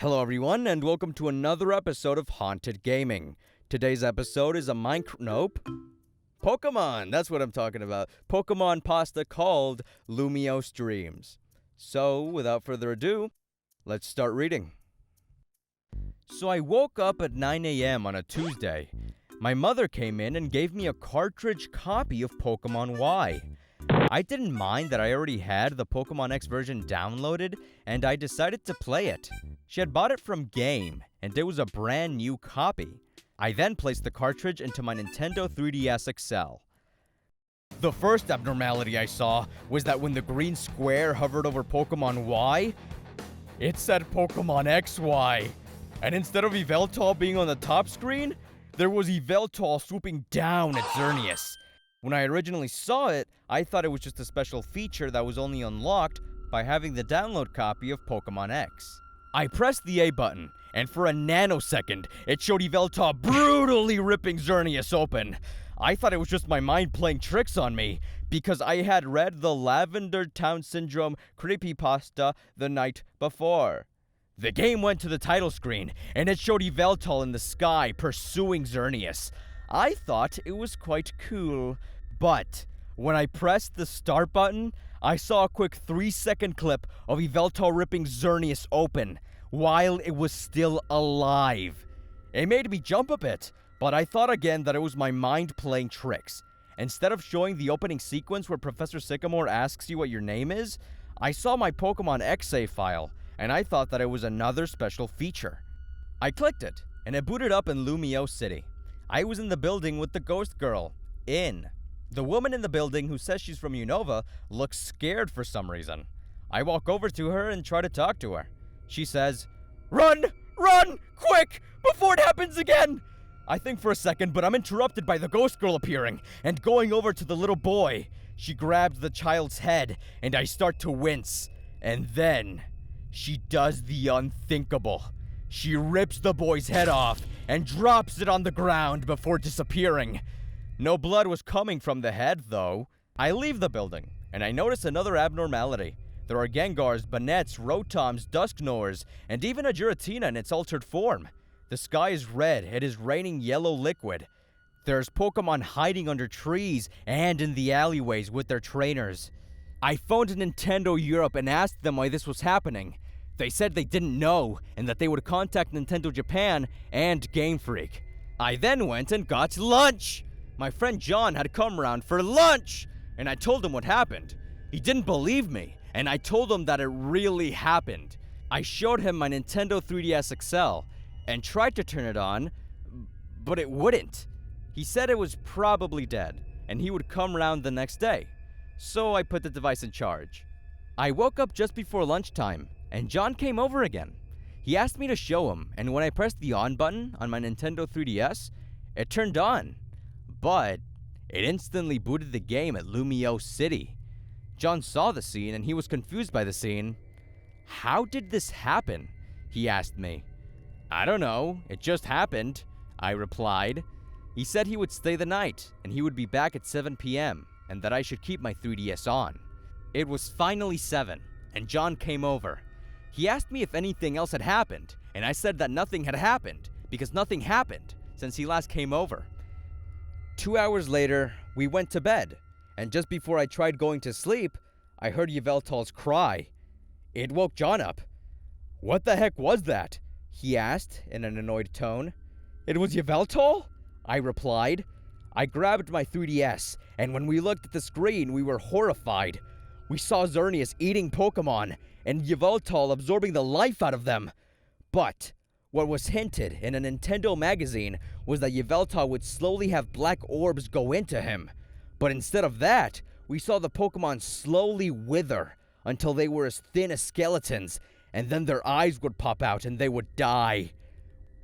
Hello everyone, and welcome to another episode of Haunted Gaming. Today's episode is a Pokemon, that's what I'm talking about. Pokemon pasta called Lumiose Dreams. So, without further ado, let's start reading. So I woke up at 9 a.m. on a Tuesday. My mother came in and gave me a cartridge copy of Pokemon Y. I didn't mind that I already had the Pokemon X version downloaded, and I decided to play it. She had bought it from Game, and it was a brand new copy. I then placed the cartridge into my Nintendo 3DS XL. The first abnormality I saw was that when the green square hovered over Pokemon Y, it said Pokemon XY. And instead of Yveltal being on the top screen, there was Yveltal swooping down at Xerneas. When I originally saw it, I thought it was just a special feature that was only unlocked by having the download copy of Pokemon X. I pressed the A button, and for a nanosecond, it showed Yveltal brutally ripping Xerneas open. I thought it was just my mind playing tricks on me, because I had read the Lavender Town Syndrome creepypasta the night before. The game went to the title screen, and it showed Yveltal in the sky pursuing Xerneas. I thought it was quite cool, but when I pressed the start button, I saw a quick 3-second clip of Yveltal ripping Xerneas open while it was still alive. It made me jump a bit, but I thought again that it was my mind playing tricks. Instead of showing the opening sequence where Professor Sycamore asks you what your name is, I saw my Pokemon X save file, and I thought that it was another special feature. I clicked it, and it booted up in Lumiose City. I was in the building with the ghost girl, In. The woman in the building who says she's from Unova looks scared for some reason. I walk over to her and try to talk to her. She says, "Run! Run! Quick! Before it happens again!" I think for a second, but I'm interrupted by the ghost girl appearing and going over to the little boy. She grabs the child's head, and I start to wince. And then, she does the unthinkable. She rips the boy's head off and drops it on the ground before disappearing. No blood was coming from the head, though. I leave the building, and I notice another abnormality. There are Gengars, Bannettes, Rotoms, Dusknoirs, and even a Giratina in its altered form. The sky is red. It is raining yellow liquid. There's Pokemon hiding under trees and in the alleyways with their trainers. I phoned Nintendo Europe and asked them why this was happening. They said they didn't know, and that they would contact Nintendo Japan and Game Freak. I then went and got lunch! My friend John had come around for lunch! And I told him what happened. He didn't believe me, and I told him that it really happened. I showed him my Nintendo 3DS XL, and tried to turn it on, but it wouldn't. He said it was probably dead, and he would come round the next day. So I put the device in charge. I woke up just before lunchtime, and John came over again. He asked me to show him, and when I pressed the on button on my Nintendo 3DS, it turned on. But it instantly booted the game at Lumiose City. John saw the scene, and he was confused by the scene. "How did this happen?" he asked me. "I don't know, it just happened," I replied. He said he would stay the night, and he would be back at 7 p.m., and that I should keep my 3DS on. It was finally 7, and John came over. He asked me if anything else had happened, and I said that nothing had happened, because nothing happened since he last came over. 2 hours later, we went to bed, and just before I tried going to sleep, I heard Yveltal's cry. It woke John up. "What the heck was that?" he asked in an annoyed tone. "It was Yveltal?" I replied. I grabbed my 3DS, and when we looked at the screen, we were horrified. We saw Xerneas eating Pokemon, and Yveltal absorbing the life out of them. But what was hinted in a Nintendo magazine was that Yveltal would slowly have black orbs go into him. But instead of that, we saw the Pokemon slowly wither until they were as thin as skeletons, and then their eyes would pop out and they would die.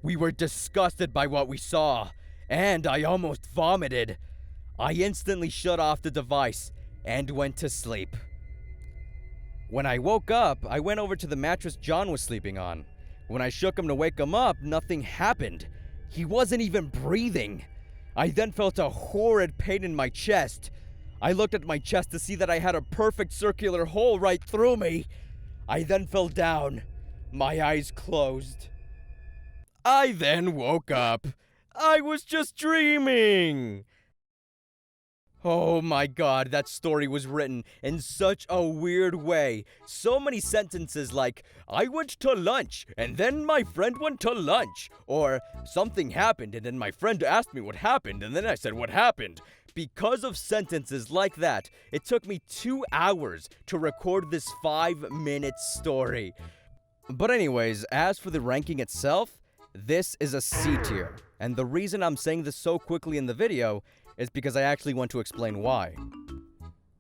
We were disgusted by what we saw, and I almost vomited. I instantly shut off the device and went to sleep. When I woke up, I went over to the mattress John was sleeping on. When I shook him to wake him up, nothing happened. He wasn't even breathing. I then felt a horrid pain in my chest. I looked at my chest to see that I had a perfect circular hole right through me. I then fell down. My eyes closed. I then woke up. I was just dreaming. Oh my god, that story was written in such a weird way. So many sentences like, I went to lunch, and then my friend went to lunch. Or, something happened, and then my friend asked me what happened, and then I said what happened. Because of sentences like that, it took me 2 hours to record this 5-minute story. But anyways, as for the ranking itself, this is a C tier. And the reason I'm saying this so quickly in the video is because I actually want to explain why.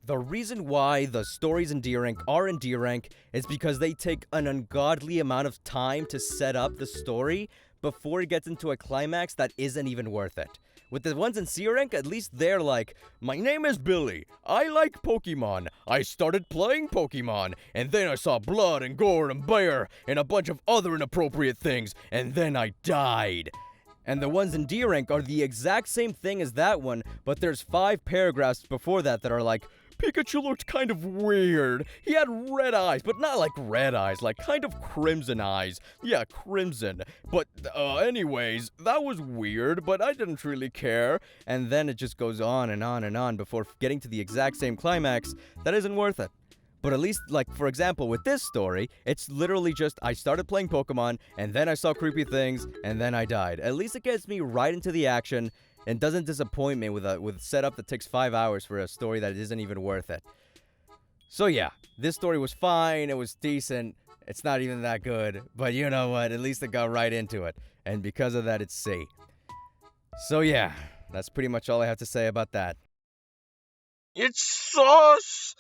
The reason why the stories in D rank are in D rank is because they take an ungodly amount of time to set up the story before it gets into a climax that isn't even worth it. With the ones in C rank, at least they're like, my name is Billy, I like Pokemon, I started playing Pokemon, and then I saw blood and gore and bear and a bunch of other inappropriate things, and then I died. And the ones in D rank are the exact same thing as that one, but there's 5 paragraphs before that are like, Pikachu looked kind of weird. He had red eyes, but not like red eyes, like kind of crimson eyes. Yeah, crimson. But, anyways, that was weird, but I didn't really care. And then it just goes on and on and on before getting to the exact same climax that isn't worth it. But at least, like, for example, with this story, it's literally just, I started playing Pokemon, and then I saw creepy things, and then I died. At least it gets me right into the action, and doesn't disappoint me with a setup that takes 5 hours for a story that isn't even worth it. So yeah, this story was fine, it was decent, it's not even that good, but you know what, at least it got right into it, and because of that, it's C. So yeah, that's pretty much all I have to say about that. It's sauce!